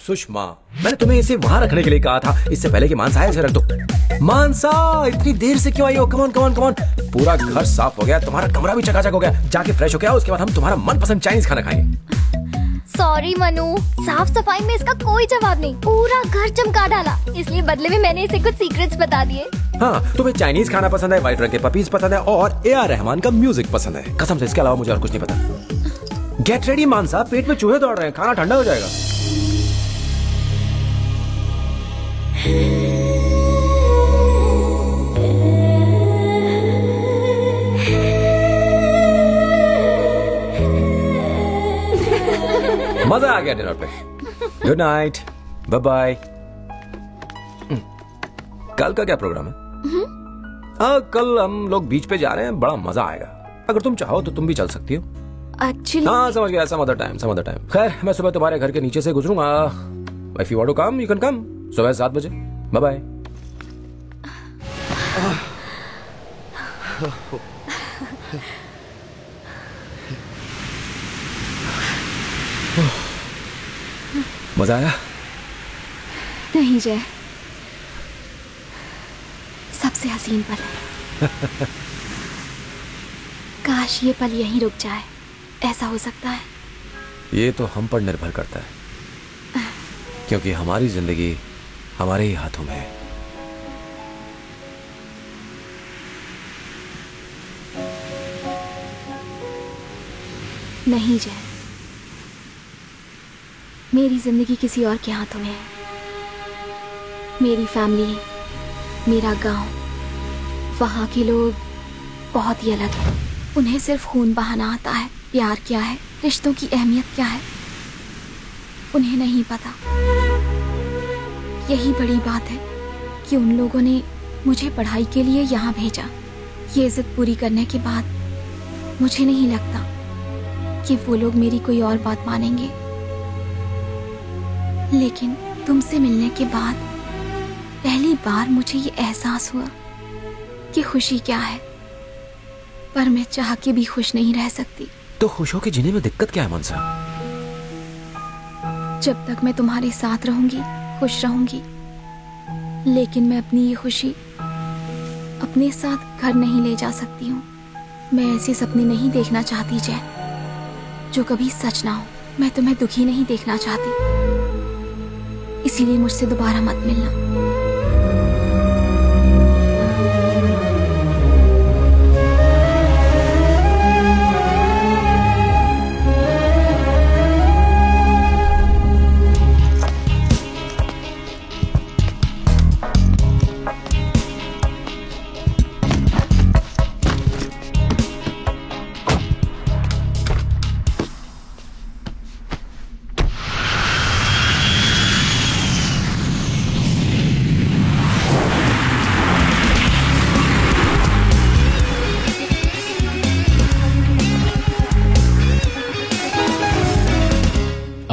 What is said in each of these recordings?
सुषमा, मैंने तुम्हें इसे वहाँ रखने के लिए कहा था, इससे पहले कि मानसा आए इसे रख दो। मानसा, इतनी देर से क्यों आई हो? Come on come on come on. पूरा घर साफ हो गया, तुम्हारा कमरा भी चकाचक हो गया। जाके फ्रेश हो गया, उसके बाद हम तुम्हारा मनपसंद चाइनीज खाना खाएंगे। सॉरी मनु, साफ सफाई में इसका कोई जवाब नहीं, पूरा घर चमका डाला, इसलिए बदले में मैंने इसे कुछ सीक्रेट्स बता दिए। हाँ, तुम्हें चाइनीज खाना पसंद है, व्हाइट रंग के पपीज पसंद है और ए आर रहमान का म्यूजिक पसंद है। कसम से, इसके अलावा मुझे और कुछ नहीं पता। गेट रेडी मानसा, पेट में चूहे दौड़ रहे हैं, खाना ठंडा हो जाएगा। मजा आ गया डिनर पे। Good night, bye bye. कल का क्या प्रोग्राम है? कल हम लोग बीच पे जा रहे हैं, बड़ा मजा आएगा। अगर तुम चाहो तो तुम भी चल सकती हो। Actually... हाँ समझ गया, some other time। खैर, मैं सुबह तुम्हारे घर के नीचे से गुजरूंगा। If you want to come, you can come। सुबह 7 बजे। Bye bye. मजा आया? नहीं जय, सबसे हसीन पल है। काश ये पल यहीं रुक जाए, ऐसा हो सकता है? ये तो हम पर निर्भर करता है, क्योंकि हमारी जिंदगी हमारे ही हाथों में है। नहीं जय, मेरी जिंदगी किसी और के हाथों में है। मेरी फैमिली, मेरा गांव, वहां के लोग बहुत ही अलग हैं। उन्हें सिर्फ खून बहाना आता है, प्यार क्या है, रिश्तों की अहमियत क्या है, उन्हें नहीं पता। यही बड़ी बात है कि उन लोगों ने मुझे पढ़ाई के लिए यहाँ भेजा। ये जिद पूरी करने के बाद मुझे नहीं लगता कि वो लोग मेरी कोई और बात मानेंगे। लेकिन तुमसे मिलने के बाद पहली बार मुझे ये एहसास हुआ कि खुशी क्या है, पर मैं चाह के भी खुश नहीं रह सकती। तो खुश होकर जीने में दिक्कत क्या है मनसा? जब तक मैं तुम्हारे साथ रहूंगी, खुश रहूंगी, लेकिन मैं अपनी ये खुशी अपने साथ घर नहीं ले जा सकती हूँ। मैं ऐसे सपने नहीं देखना चाहती जय, जो कभी सच ना हो। मैं तुम्हें दुखी नहीं देखना चाहती, इसीलिए मुझसे दोबारा मत मिलना।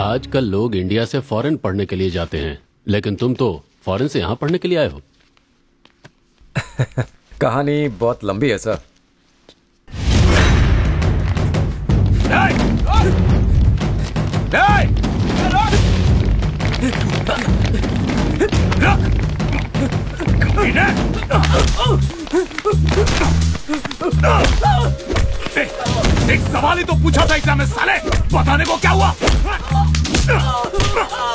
आजकल लोग इंडिया से फॉरेन पढ़ने के लिए जाते हैं, लेकिन तुम तो फॉरेन से यहाँ पढ़ने के लिए आए हो। कहानी बहुत लंबी है सर। एक सवाल ही तो पूछा था एग्जाम में साले, बताने को क्या हुआ?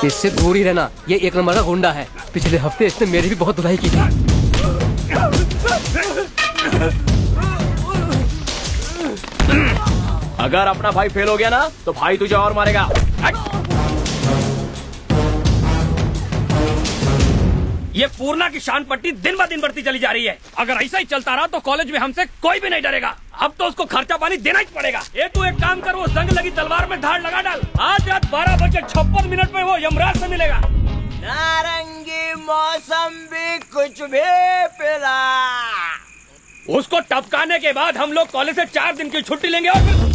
इससे दूर ही रहना, ये एक नंबर का गुंडा है। पिछले हफ्ते इसने मेरी भी बहुत धुलाई की थी। अगर अपना भाई फेल हो गया ना, तो भाई तुझे और मारेगा। ये पूर्णा की शान पट्टी दिन ब दिन बढ़ती चली जा रही है। अगर ऐसा ही चलता रहा तो कॉलेज में हमसे कोई भी नहीं डरेगा। अब तो उसको खर्चा पानी देना ही पड़ेगा। ये तू एक काम कर, वो जंग लगी तलवार में धार लगा डाल। आज रात 12:56 में वो यमराज से मिलेगा। नारंगी मौसम भी कुछ भी पिला। उसको टपकाने के बाद हम लोग कॉलेज से 4 दिन की छुट्टी लेंगे और फिर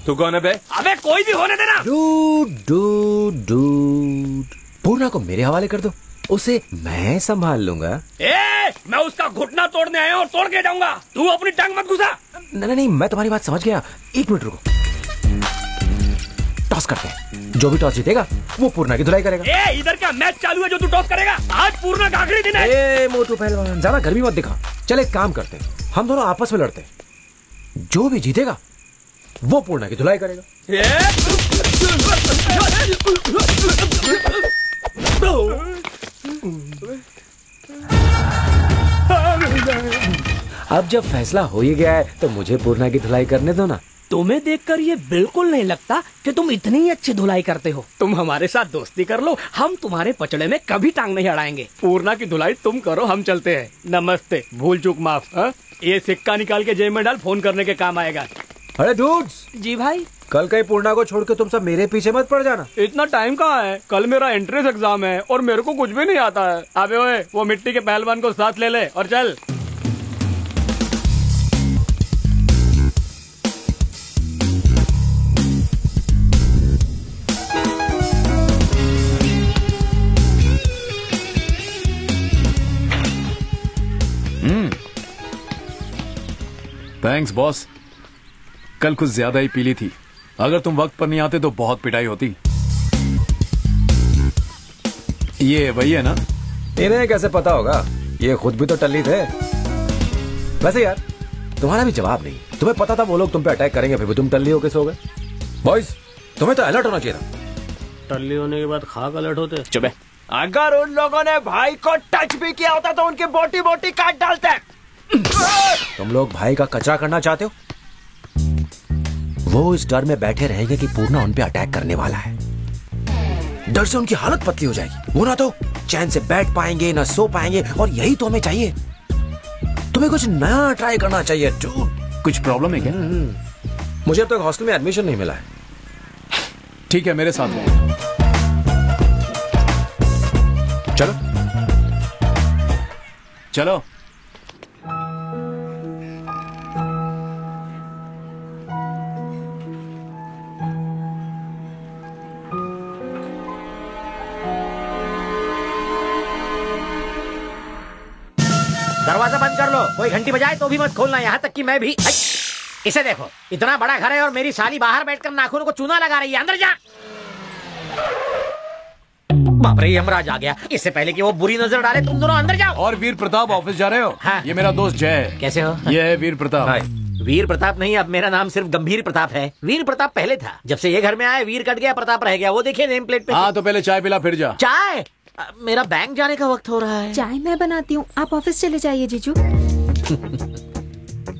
तू कौन है बे? अबे कोई भी होने देना। डूड पूर्णा को मेरे हवाले कर दो, उसे मैं संभाल लूंगा। मैं उसका घुटना तोड़ने आया हूँ और तोड़ के जाऊंगा। तू अपनी टांग मत घुसा। नहीं नहीं, मैं तुम्हारी बात समझ गया। 1 मिनट रुको, टॉस करते हैं। जो भी टॉस जीतेगा वो पूर्णा की धुलाई करेगा। ए, इधर क्या मैच चालू है जो तू टॉस करेगा? आज पूर्णा का आखिरी दिन है। ए मोटू पहलवान, ज्यादा गर्मी मत दिखा। चल एक काम करते हैं, हम दोनों आपस में लड़ते हैं। जो भी जीतेगा वो पूर्णा की धुलाई करेगा। अब जब फैसला हो ही गया है तो मुझे पूर्णा की धुलाई करने दो ना। तुम्हें देखकर ये बिल्कुल नहीं लगता कि तुम इतनी अच्छी धुलाई करते हो। तुम हमारे साथ दोस्ती कर लो, हम तुम्हारे पचड़े में कभी टांग नहीं अड़ाएंगे। पूर्णा की धुलाई तुम करो, हम चलते हैं। नमस्ते, भूल चूक माफ। ये सिक्का निकाल के जेब में डाल, फोन करने के काम आएगा। अरे डूड्स। जी भाई। कल कहीं पूर्णा को छोड़ के तुम सब मेरे पीछे मत पड़ जाना। इतना टाइम कहाँ है? कल मेरा एंट्रेंस एग्जाम है और मेरे को कुछ भी नहीं आता है। अबे ओए, वो मिट्टी के पहलवान को साथ ले ले और चल। थैंक्स बॉस, कल कुछ ज्यादा ही पी ली थी। अगर तुम वक्त पर नहीं आते तो बहुत पिटाई होती। ये वही है ना? इन्हें कैसे पता होगा, ये खुद भी तो टल्ली थे। वैसे यार तुम्हारा भी जवाब नहीं। तुम्हें पता था वो लोग तुम पे अटैक करेंगे, फिर भी तुम टल्ली होके सो गए। बॉयज, तुम्हें तो अलर्ट होना चाहिए था। टल्ली होने के बाद खाक अलर्ट होते। चुप है। अगर उन लोगों ने भाई को टच भी किया होता तो उनकी बोटी बोटी काट डालते। तुम लोग भाई का कचरा करना चाहते हो? वो इस डर में बैठे रहेंगे कि पूर्णा उन पे अटैक करने वाला है। डर से उनकी हालत पतली हो जाएगी। वो ना तो चैन से बैठ पाएंगे ना सो पाएंगे, और यही तो हमें चाहिए। तुम्हें कुछ नया ट्राई करना चाहिए डूड। कुछ प्रॉब्लम है क्या? मुझे अब तक हॉस्टल में एडमिशन नहीं मिला है। ठीक है, मेरे साथ चलो चलो। दरवाजा बंद कर लो। कोई घंटी बजाए तो भी मत खोलना, यहाँ तक कि मैं भी। इसे देखो, इतना बड़ा घर है और मेरी साली बाहर बैठकर नाखूनों को चूना लगा रही है। अंदर जा। बाप रे, यमराज आ गया। इससे पहले कि वो बुरी नजर डाले, तुम दोनों अंदर जाओ। और वीर प्रताप ऑफिस जा रहे हो? हाँ। ये मेरा दोस्त जय है। कैसे हो? ये है वीर प्रताप। वीर प्रताप नहीं, अब मेरा नाम सिर्फ गंभीर प्रताप है। वीर प्रताप पहले था। जब से ये घर में आए, वीर कट गया, प्रताप रह गया। वो देखिए नेम प्लेट पे। हाँ, तो पहले चाय पिला फिर जा। चाय? मेरा बैंक जाने का वक्त हो रहा है। चाय मैं बनाती हूँ, आप ऑफिस चले जाइए जीजू।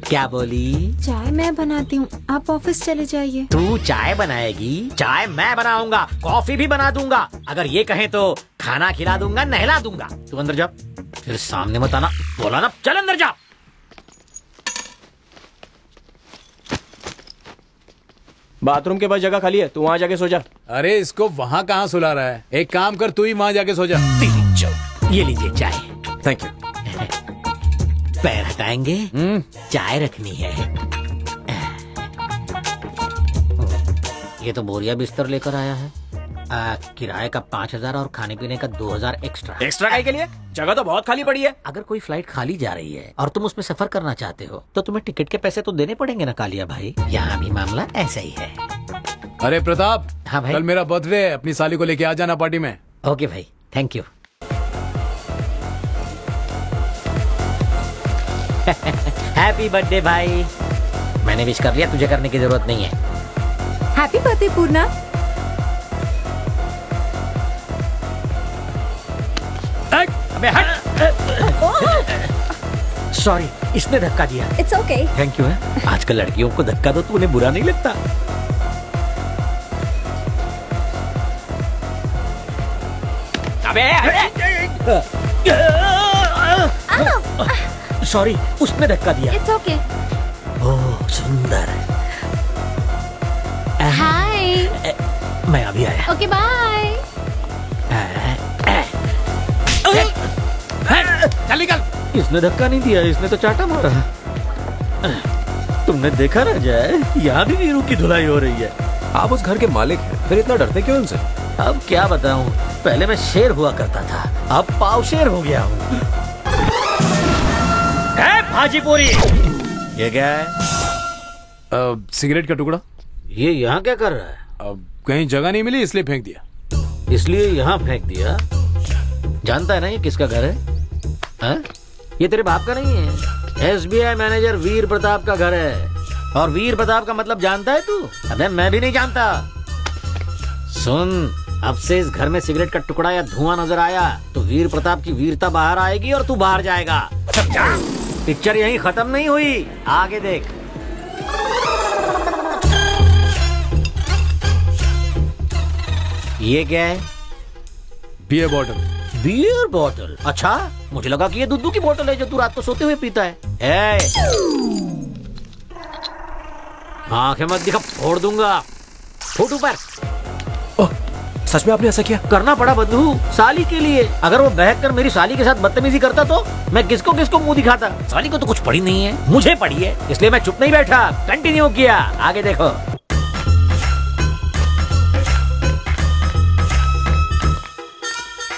क्या बोली? चाय मैं बनाती हूँ, आप ऑफिस चले जाइए। तू चाय बनाएगी? चाय मैं बनाऊंगा, कॉफी भी बना दूंगा। अगर ये कहें तो खाना खिला दूंगा, नहला दूंगा। तू अंदर जा, फिर सामने मत आना। बोला ना, चल अंदर जा। बाथरूम के पास जगह खाली है, तू वहाँ जाके सो जा। अरे इसको वहाँ कहाँ सुला रहा है? एक काम कर, तू ही वहाँ जाके सो जा। ये लीजिए चाय। Thank you. पैर हटाएंगे, चाय रखनी है। ये तो बोरिया बिस्तर लेकर आया है। किराए का 5,000 और खाने पीने का 2,000 एक्स्ट्रा। एक्स्ट्रा काय के लिए? जगह तो बहुत खाली पड़ी है। अगर कोई फ्लाइट खाली जा रही है और तुम उसमें सफर करना चाहते हो तो तुम्हें टिकट के पैसे तो देने पड़ेंगे ना कालिया भाई। यहाँ भी मामला ऐसा ही है। अरे प्रताप, हाँ भाई। कल मेरा बर्थडे है, अपनी साली को लेके आ जाना पार्टी में। ओके भाई, थैंक यू। हैप्पी बर्थडे भाई। मैंने विश कर लिया, तुझे करने की जरूरत नहीं है। हैप्पी बर्थडे पूर्णा। अबे हट। सॉरी, इसने धक्का दिया। It's okay. थैंक यू है। आजकल लड़कियों को धक्का दो तो उन्हें बुरा नहीं लगता। अबे सॉरी, उसने धक्का दिया। It's okay. ओह सुंदर। हाय। मैं अभी आया। Okay bye. चल निकल। इसने धक्का नहीं दिया, इसने तो चाटा मारा। तुमने देखा ना जय, यहाँ भी वीरू की धुलाई हो रही है। आप उस घर के मालिक हैं, फिर इतना डरते क्यों उनसे? अब क्या बताऊं, पहले मैं शेर हुआ करता था, अब पाव शेर हो गया हूँ। भाजी पूरी। ये क्या है? सिगरेट का टुकड़ा। ये यहाँ क्या कर रहा है? कहीं जगह नहीं मिली इसलिए फेंक दिया। इसलिए यहाँ फेंक दिया? जानता है ना ये किसका घर है? हा? ये तेरे बाप का नहीं है, SBI मैनेजर वीर प्रताप का घर है। और वीर प्रताप का मतलब जानता है तू? अबे मैं भी नहीं जानता। सुन, अब से इस घर में सिगरेट का टुकड़ा या धुआं नजर आया तो वीर प्रताप की वीरता बाहर आएगी और तू बाहर जाएगा। समझा? पिक्चर यहीं खत्म नहीं हुई, आगे देख। ये क्या है? Beer bottle. Beer bottle? अच्छा, मुझे लगा कि ये दूध की बोतल है जो तू रात को सोते हुए पीता है। आंखें मत दिखा, फोड़ दूंगा। फुट ऊपर। सच में आपने ऐसा किया? करना पड़ा बंधु, साली के लिए। अगर वो बहक कर मेरी साली के साथ बदतमीजी करता तो मैं किसको किसको मुंह दिखाता। साली को तो कुछ पड़ी नहीं है, मुझे पड़ी है, इसलिए मैं चुप नहीं बैठा, कंटिन्यू किया। आगे देखो।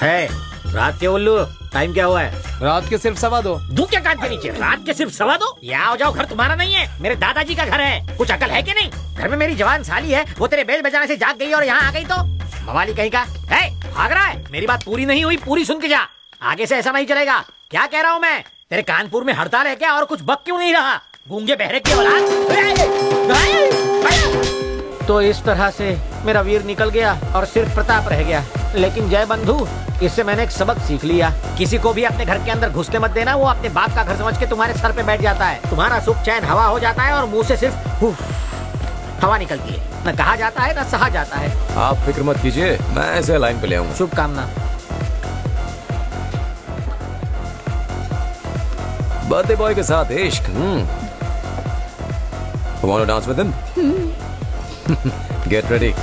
है रात के उल्लू, टाइम क्या हुआ है? रात के सिर्फ 2:15। दू क्या कान के नीचे? रात के सिर्फ 2:15? ये आओ जाओ घर तुम्हारा नहीं है, मेरे दादाजी का घर है। कुछ अकल है कि नहीं? घर में मेरी जवान साली है, वो तेरे बेल बजाने से जाग गई और यहाँ आ गई तो मवाली कहीं का है? भाग रहा है? मेरी बात पूरी नहीं हुई, पूरी सुन के जा। आगे से ऐसा नहीं चलेगा। क्या कह रहा हूँ मैं? तेरे कानपुर में हड़ताल है क्या? और कुछ बक क्यों नहीं रहा? गूंगे बहरे की औलाद। तो इस तरह से मेरा वीर निकल गया और सिर्फ प्रताप रह गया। लेकिन जय बंधु, इससे मैंने एक सबक सीख लिया। किसी को भी अपने घर के अंदर घुसने मत देना। वो अपने बाप का घर समझ के तुम्हारे सर पे बैठ जाता है। तुम्हारा सुख चैन हवा हो जाता है और मुंह से सिर्फ हवा निकलती है। न कहा जाता है न सहा जाता है। आप फिक्र मत कीजिए, मैं ऐसे लाइन पे ले आऊंगा। शुभकामना। बर्थडे बॉय के साथ इश्क। Want to dance with him? Get ready.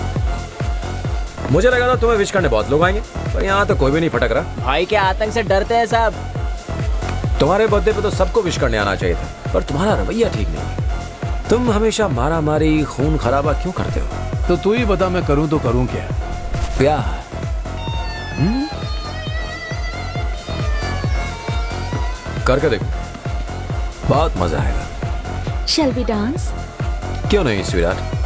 मुझे लगा था तुम्हें विश करने बहुत लोग आएंगे, पर यहाँ तो कोई भी नहीं फटक रहा। भाई के आतंक से डरते हैं सब। तुम्हारे बर्थडे पे तो सबको विश करने आना चाहिए था, पर तुम्हारा रवैया ठीक नहीं। तुम हमेशा मारा मारी खून खराबा क्यों करते हो? तो तू ही बता, मैं करूं तो करूं क्या? प्यार। करके देखो, बहुत मजा आएगा। Shall we dance? क्यों नहीं स्वीटहार्ट?